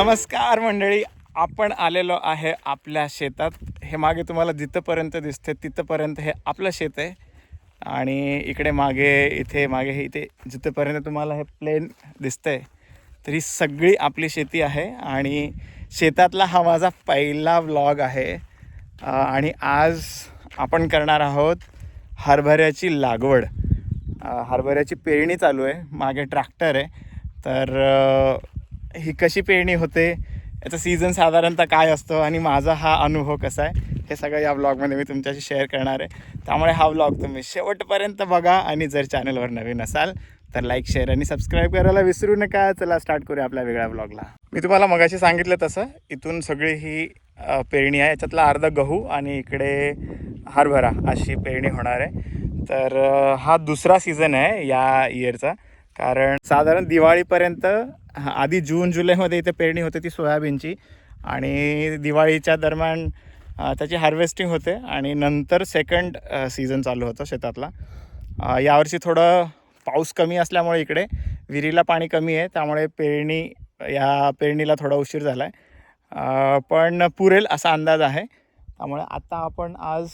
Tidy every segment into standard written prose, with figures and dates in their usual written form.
नमस्कार मंडळी, आपण आलेलो आहे आपल्या शेतात. हे मागे तुम्हाला जिथपर्यंत दिसते तिथपर्यंत हे आपलं शेत आहे. आणि इकडे इथे जिथपर्यंत तुम्हाला हे प्लेन दिसतंय तर ही सगळी आपली शेती आहे. आणि शेतातला हा माझा पहिला व्लॉग आहे. आणि आज आपण करणार आहोत हरभऱ्याची लागवड. हरभऱ्याची पेरणी चालू आहे. मागे ट्रॅक्टर आहे. तर ही कशी पेरणी होते, याचा सीझन साधारणतः काय असतो आणि माझा हा अनुभव कसा आहे, हे सगळं या व्लॉगमध्ये मी तुमच्याशी शेअर करणार आहे. त्यामुळे हा व्लॉग तुम्ही शेवटपर्यंत बघा. आणि जर चॅनलवर नवीन असाल तर लाईक, शेअर आणि सबस्क्राईब करायला विसरू नका. चला स्टार्ट करूया आपल्या वेगळ्या व्लॉगला. मी तुम्हाला मगाशी सांगितलं तसं इथून सगळी ही पेरणी आहे. याच्यातला अर्धा गहू आणि इकडे हरभरा अशी पेरणी होणार आहे. तर हा दुसरा सीझन आहे या इयरचा. कारण साधारण दिवाळीपर्यंत आधी जून जुलैमध्ये इथे पेरणी होते ती सोयाबीनची. आणि दिवाळीच्या दरम्यान त्याची हार्वेस्टिंग होते आणि नंतर सेकंड सीझन चालू होतं शेतातला. यावर्षी थोडं पाऊस कमी असल्यामुळे इकडे विहिरीला पाणी कमी आहे. त्यामुळे पेरणीला थोडा उशीर झाला आहे. पण पुरेल असा अंदाज आहे. त्यामुळे आता आपण आज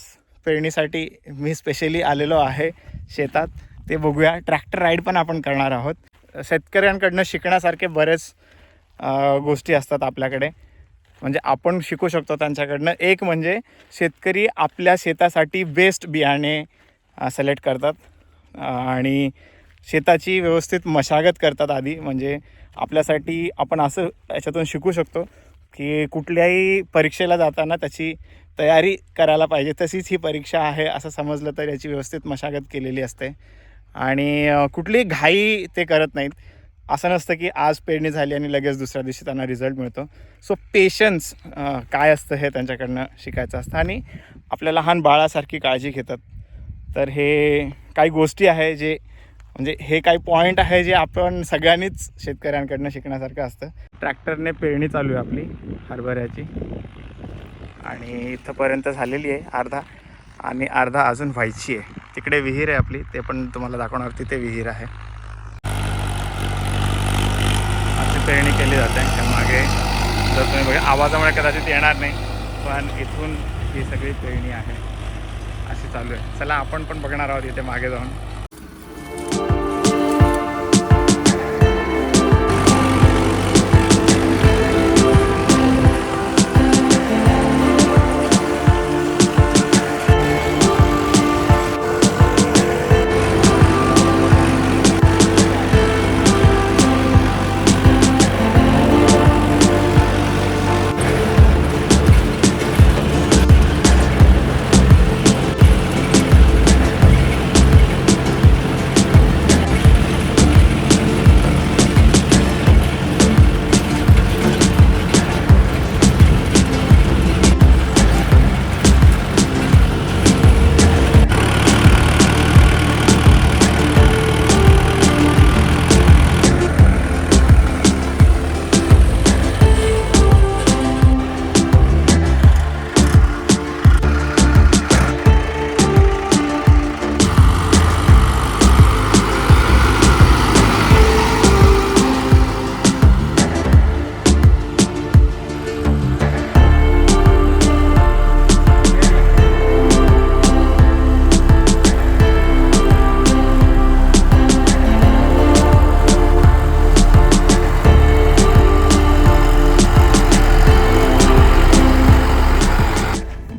पेरणीसाठी मी स्पेशली आलेलो आहे शेतात. ते बघूया. ट्रॅक्टर राईड पण आपण करणार आहोत. शेतकऱ्यांकडनं शिकण्यासारखे बरेच गोष्टी असतात आपल्याकडे, म्हणजे आपण शिकू शकतो त्यांच्याकडनं. एक म्हणजे शेतकरी आपल्या शेतासाठी बेस्ट बियाणे सिलेक्ट करतात आणि शेताची व्यवस्थित मशागत करतात आधी. म्हणजे आपल्यासाठी आपण असं याच्यातून शिकू शकतो की कुठल्याही परीक्षेला जाताना त्याची तयारी करायला पाहिजे. तशीच ही परीक्षा आहे असं समजलं तर याची व्यवस्थित मशागत केलेली असते. आणि कुठलीही घाई ते करत नाहीत. असं नसतं की आज पेरणी झाली आणि लगेच दुसऱ्या दिवशी त्यांना रिझल्ट मिळतो. सो पेशन्स काय असतं हे त्यांच्याकडनं शिकायचं असतं. आणि आपल्या लहान बाळासारखी काळजी घेतात. तर हे काही गोष्टी आहे जे म्हणजे हे काही पॉईंट आहे जे आपण सगळ्यांनीच शेतकऱ्यांकडनं शिकण्यासारखं असतं. ट्रॅक्टरने पेरणी चालू आहे आपली हरभऱ्याची. आणि इथंपर्यंत झालेली आहे अर्धा, आणि अर्धा अजून व्हायची आहे. तिकडे विहीर आहे आपली, ते पण तुम्हाला दाखवणार. तिथे विहीर आहे. अशी पेरणी केली जाते. त्यामागे जर तुम्ही बघा आवाजामुळे कदाचित येणार नाही, पण इथून ही सगळी पेरणी आहे अशी चालू आहे. चला आपण पण बघणार आहोत इथे मागे जाऊन.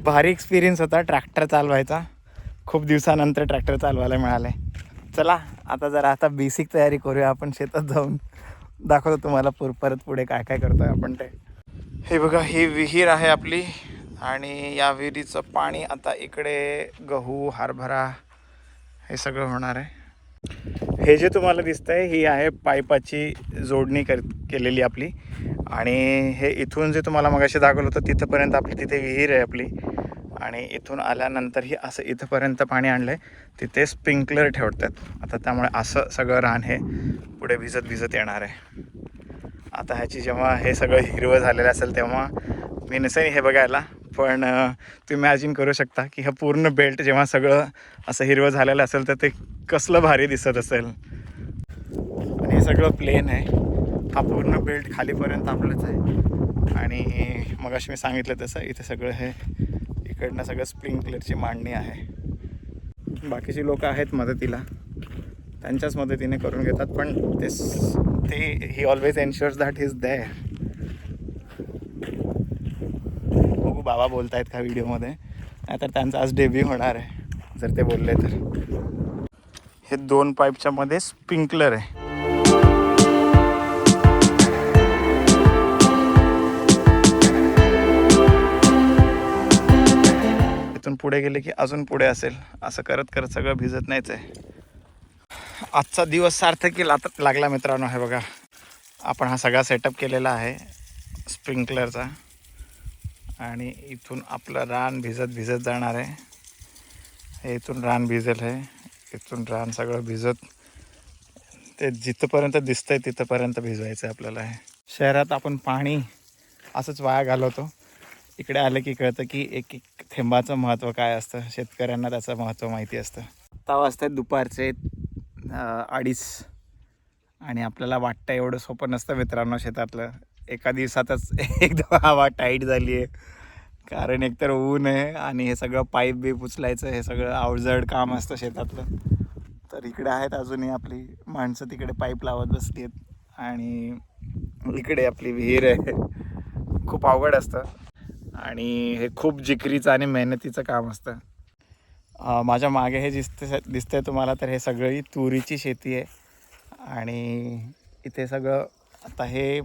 भारी एक्सपिरियन्स होता ट्रॅक्टर चालवायचा. खूप दिवसानंतर ट्रॅक्टर चालवायला मिळालं आहे. चला आता बेसिक तयारी करूया. आपण शेतात जाऊन दाखवतो तुम्हाला परत पुढे काय काय करतो आहे आपण ते. हे बघा, ही विहीर आहे आपली. आणि या विहिरीचं पाणी आता इकडे गहू, हरभरा हे सगळं होणार आहे. हे जे तुम्हाला दिसतंय ही आहे पाईपाची जोडणी केलेली आपली. आणि हे इथून जे तुम्हाला मगाशी दाखवलं होतं तिथंपर्यंत आपली तिथे विहीर आहे आपली. आणि इथून आल्यानंतरही असं इथंपर्यंत पाणी आणलं आहे. तिथे स्प्रिंकलर ठेवतात आता. त्यामुळे असं सगळं रान हे पुढे भिजत येणार आहे. आता ह्याची जेव्हा हे सगळं हिरवं झालेलं असेल तेव्हा मी नसेन हे बघायला, पण तुम्ही इमॅजिन करू शकता की हे पूर्ण बेल्ट जेव्हा सगळं असं हिरवं झालेलं असेल तर ते कसलं भारी दिसत असेल. आणि हे सगळं प्लेन आहे. हा पूर्ण बेल्ट खालीपर्यंत आपलंच आहे. आणि मगाशी मी सांगितलं तसं इथे सगळं हे इकडनं सगळं स्प्रिंकलरची मांडणी आहे. बाकीची लोक आहेत मदतीला, त्यांच्याच मदतीने करून घेतात, पण ते ही always ensures that is there. बघू बाबा बोलत आहेत का व्हिडिओमध्ये, नाहीतर त्यांचा आज डेब्यू होणार आहे जर ते बोलले तर. हे 2 पाईपच्या मध्ये स्प्रिंकलर आहे. इथून पुढे गेले की अजून पुढे असेल, असं करत करत सगळं भिजत नाहीच आहे. आजचा दिवस सार्थकी लागला मित्रांनो. हे बघा, आपण हा सगळा सेटअप केलेला आहे स्प्रिंकलरचा, आणि इथून आपलं रान भिजत भिजत जाणार आहे. हे इथून रान भिजेल, आहे इथून रान सगळं भिजत ते जिथपर्यंत दिसतंय तिथपर्यंत भिजवायचं आहे आपल्याला. हे शहरात आपण पाणी असंच वाया घालवतो, इकडे आलं की कळतं की एक एक थेंबाचं महत्त्व काय असतं. शेतकऱ्यांना त्याचं महत्त्व माहिती असतं. 7 वाजता दुपारचे 2:30, आणि आपल्याला वाटतं एवढं सोपं नसतं मित्रांनो शेतातलं. एका दिवसातच एकदम हवा टाईट झाली आहे, कारण एकतर ऊन आहे आणि हे सगळं पाईप बीप उचलायचं हे सगळं अवजड काम असतं शेतातलं. तर इकडे आहेत अजूनही आपली माणसं, तिकडे पाईप लावत बसली आहेत, आणि इकडे आपली विहीर आहे. खूप अवघड असतं आणि हे खूप जिकरीचं आणि मेहनतीचं काम असतं. माझ्या मागे हे दिसतंय तुम्हाला, तर हे सगळी तुरीची शेती आहे. आणि इथे सगळं आता हे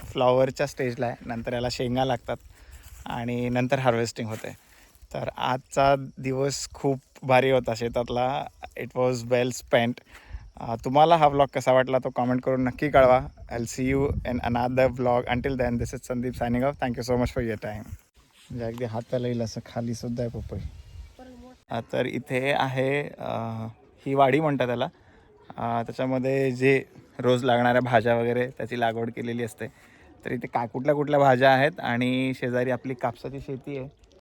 फ्लॉवरच्या स्टेजला आहे, नंतर याला शेंगा लागतात आणि नंतर हार्वेस्टिंग होते. तर आजचा दिवस खूप भारी होता शेतातला. It was well spent. तुम्हाला हा व्लॉग कसा वाटला तो कमेंट करून नक्की कळवा. I will see you in another vlog. Until then, this is Sandeep signing off. Thank you so much for your time. म्हणजे अगदी हाताला येईल असं खाली सुद्धा आहे पपई. तर इथे आहे ही वाडी म्हणतात त्याला. त्याच्यामध्ये जे रोज लागणाऱ्या भाज्या वगैरे त्याची लागवड केलेली असते. तर इथे कुठल्या कुठल्या भाज्या आहेत, आणि शेजारी आपली कापसाची शेती आहे.